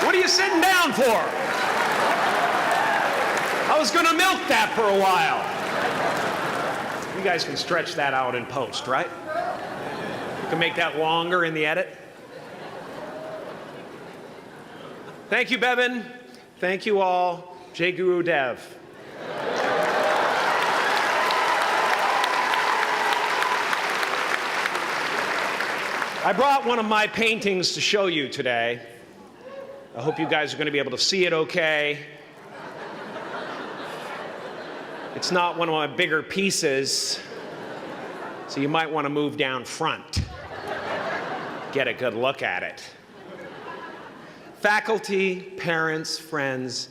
What are you sitting down for? I was going to milk that for a while. You guys can stretch that out in post, right? You can make that longer in the edit. Thank you, Bevan. Thank you all. Jai Guru Dev. I brought one of my paintings to show you today. I hope you guys are going to be able to see it okay. It's not one of my bigger pieces, so you might want to move down front. Get a good look at it. Faculty, parents, friends,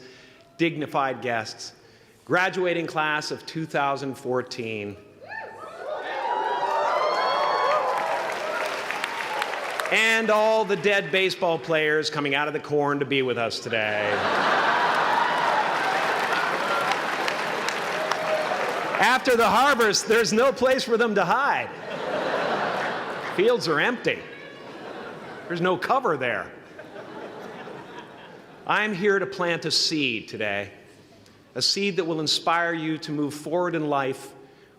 dignified guests, graduating class of 2014, and all the dead baseball players coming out of the corn to be with us today. After the harvest, there's no place for them to hide. Fields are empty. There's no cover there. I'm here to plant a seed today, a seed that will inspire you to move forward in life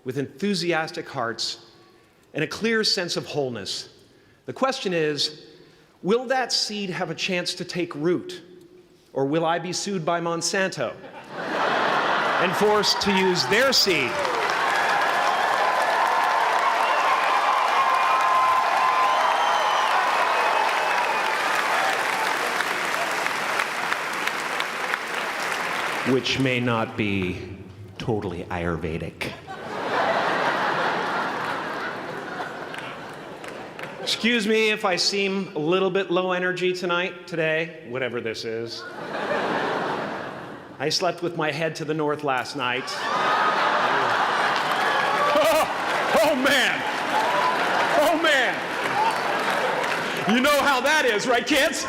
with enthusiastic hearts and a clear sense of wholeness. The question is, will that seed have a chance to take root, or will I be sued by Monsanto and forced to use their seed? Which may not be totally Ayurvedic. Excuse me if I seem a little bit low energy today, whatever this is. I slept with my head to the north last night. Oh man! Oh man! You know how that is, right, kids?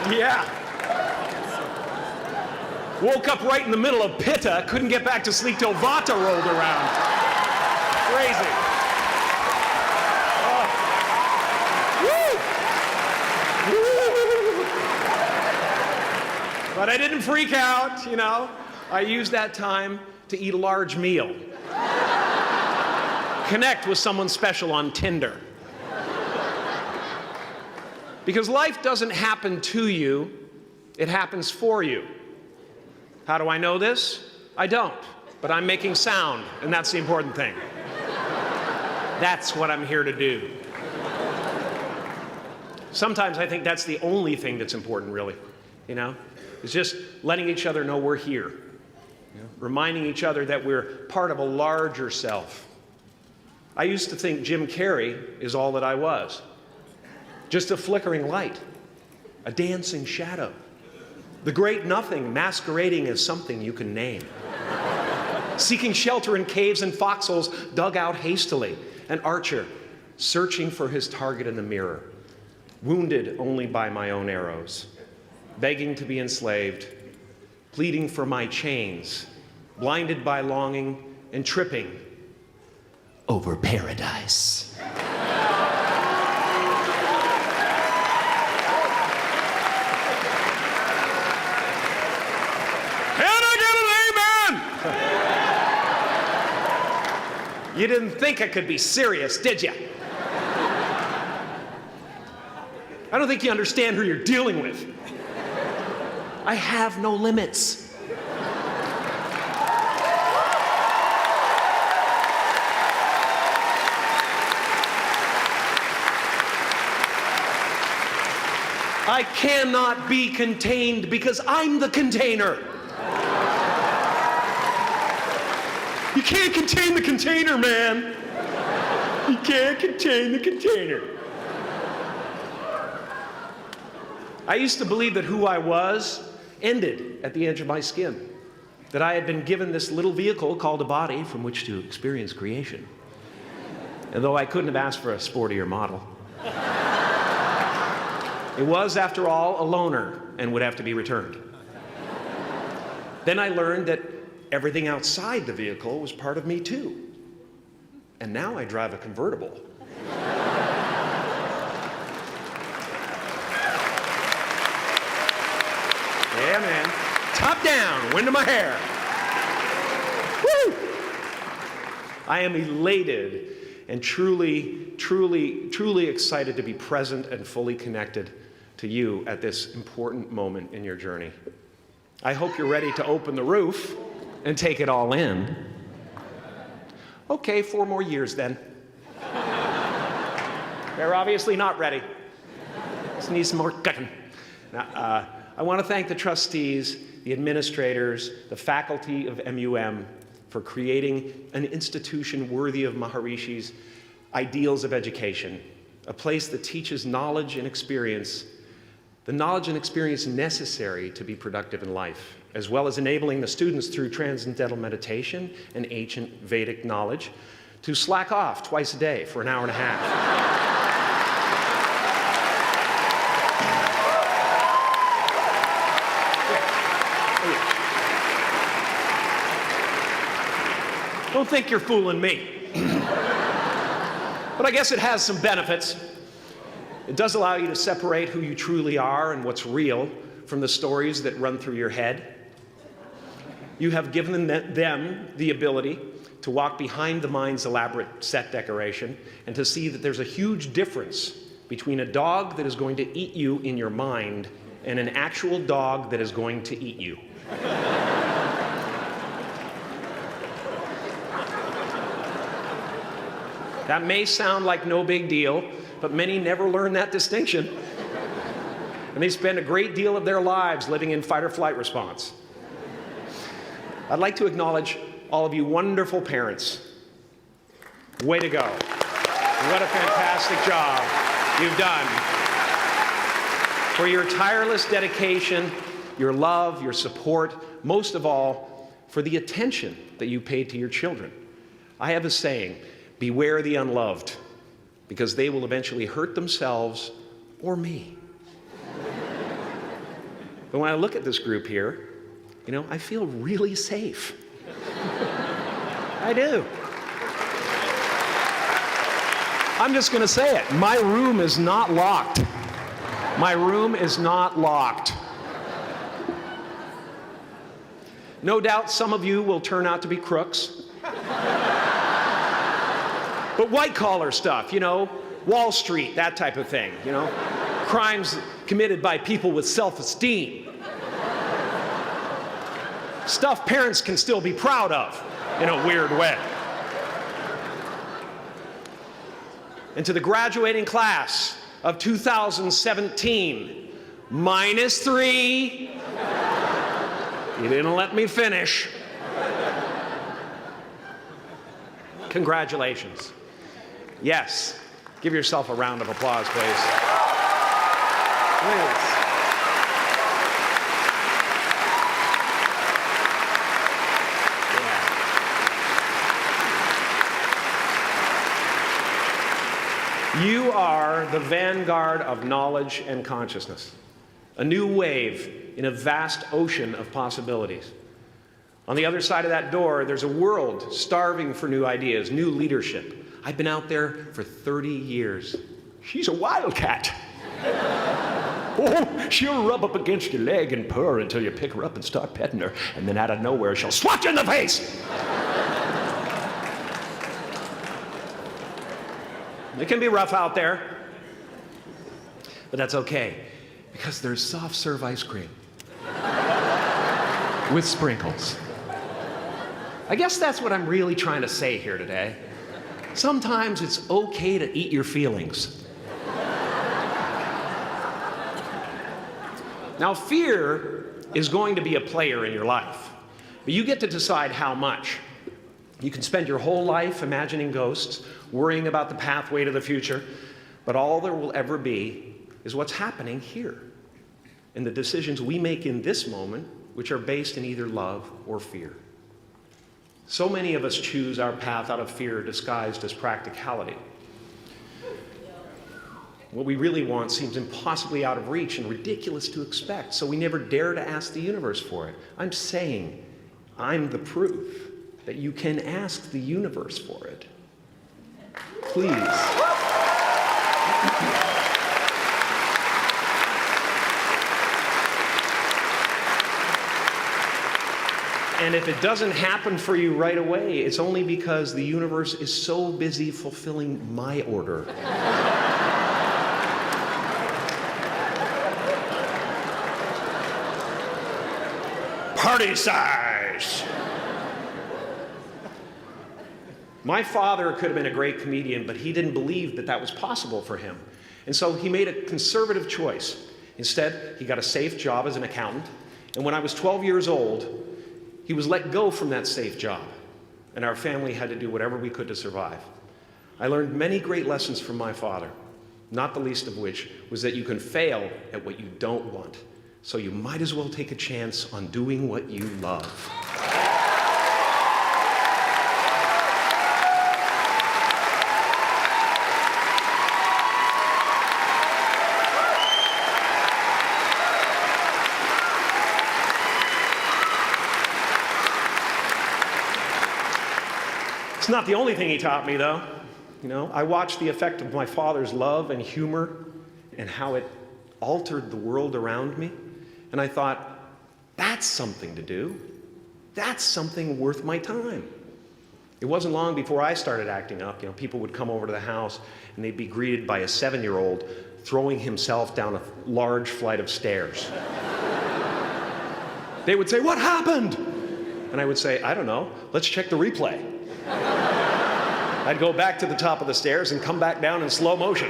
Yeah. Woke up right in the middle of Pitta, couldn't get back to sleep till Vata rolled around. Crazy. But I didn't freak out, you know. I used that time to eat a large meal. Connect with someone special on Tinder. Because life doesn't happen to you, it happens for you. How do I know this? I don't, but I'm making sound, and that's the important thing. That's what I'm here to do. Sometimes I think that's the only thing that's important, really, you know? It's just letting each other know we're here. You know? Reminding each other that we're part of a larger self. I used to think Jim Carrey is all that I was. Just a flickering light, a dancing shadow. The great nothing masquerading as something you can name. Seeking shelter in caves and foxholes dug out hastily. An archer searching for his target in the mirror. Wounded only by my own arrows. Begging to be enslaved. Pleading for my chains. Blinded by longing and tripping over paradise. You didn't think I could be serious, did you? I don't think you understand who you're dealing with. I have no limits. I cannot be contained because I'm the container. You can't contain the container, man. You can't contain the container. I used to believe that who I was ended at the edge of my skin. That I had been given this little vehicle called a body from which to experience creation. And though I couldn't have asked for a sportier model. It was, after all, a loaner and would have to be returned. Then I learned that everything outside the vehicle was part of me too. And now I drive a convertible. man. Top down, wind in my hair. Woo! I am elated and truly, truly, truly excited to be present and fully connected to you at this important moment in your journey. I hope you're ready to open the roof and take it all in. Okay, 4 more years then. They're obviously not ready. Just need some more cooking. Now, I want to thank the trustees, the administrators, the faculty of M.U.M. for creating an institution worthy of Maharishi's ideals of education, a place that teaches knowledge and experience, the knowledge and experience necessary to be productive in life, as well as enabling the students through transcendental meditation and ancient Vedic knowledge to slack off twice a day for an hour and a half. Don't think you're fooling me. But I guess it has some benefits. It does allow you to separate who you truly are and what's real from the stories that run through your head. You have given them the ability to walk behind the mind's elaborate set decoration and to see that there's a huge difference between a dog that is going to eat you in your mind and an actual dog that is going to eat you. That may sound like no big deal, but many never learn that distinction. And they spend a great deal of their lives living in fight or flight response. I'd like to acknowledge all of you wonderful parents. Way to go. What a fantastic job you've done. For your tireless dedication, your love, your support, most of all, for the attention that you paid to your children. I have a saying, beware the unloved, because they will eventually hurt themselves or me. But when I look at this group here, you know, I feel really safe. I do. I'm just going to say it. My room is not locked. My room is not locked. No doubt some of you will turn out to be crooks. But white-collar stuff, you know, Wall Street, that type of thing, you know, crimes committed by people with self-esteem. Stuff parents can still be proud of in a weird way. And to the graduating class of 2017, -3, you didn't let me finish. Congratulations. Yes, give yourself a round of applause, please. Please. Yeah. You are the vanguard of knowledge and consciousness, a new wave in a vast ocean of possibilities. On the other side of that door, there's a world starving for new ideas, new leadership. I've been out there for 30 years. She's a wildcat. Oh, she'll rub up against your leg and purr until you pick her up and start petting her, and then out of nowhere, she'll swat you in the face. It can be rough out there, but that's okay, because there's soft serve ice cream with sprinkles. I guess that's what I'm really trying to say here today. Sometimes it's okay to eat your feelings. Now, fear is going to be a player in your life, but you get to decide how much. You can spend your whole life imagining ghosts, worrying about the pathway to the future, but all there will ever be is what's happening here, and the decisions we make in this moment, which are based in either love or fear. So many of us choose our path out of fear disguised as practicality. What we really want seems impossibly out of reach and ridiculous to expect, so we never dare to ask the universe for it. I'm saying I'm the proof that you can ask the universe for it. Please. And if it doesn't happen for you right away, it's only because the universe is so busy fulfilling my order. Party size! My father could have been a great comedian, but he didn't believe that that was possible for him. And so he made a conservative choice. Instead, he got a safe job as an accountant. And when I was 12 years old, he was let go from that safe job. And our family had to do whatever we could to survive. I learned many great lessons from my father, not the least of which was that you can fail at what you don't want. So you might as well take a chance on doing what you love. It's not the only thing he taught me, though. You know, I watched the effect of my father's love and humor and how it altered the world around me. And I thought, that's something to do. That's something worth my time. It wasn't long before I started acting up. You know, people would come over to the house and they'd be greeted by a 7-year-old throwing himself down a large flight of stairs. They would say, "What happened?" And I would say, "I don't know. Let's check the replay." I'd go back to the top of the stairs and come back down in slow motion.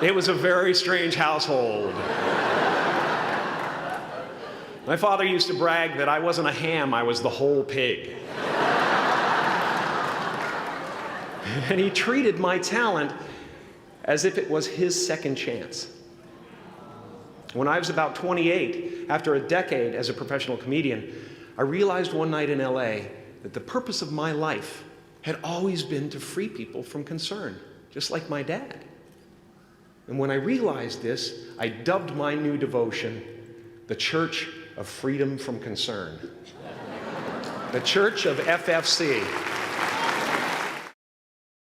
It was a very strange household. My father used to brag that I wasn't a ham, I was the whole pig. And he treated my talent as if it was his second chance. When I was about 28, after a decade as a professional comedian, I realized one night in LA that the purpose of my life had always been to free people from concern, just like my dad. And when I realized this, I dubbed my new devotion the Church of Freedom from Concern. The Church of FFC.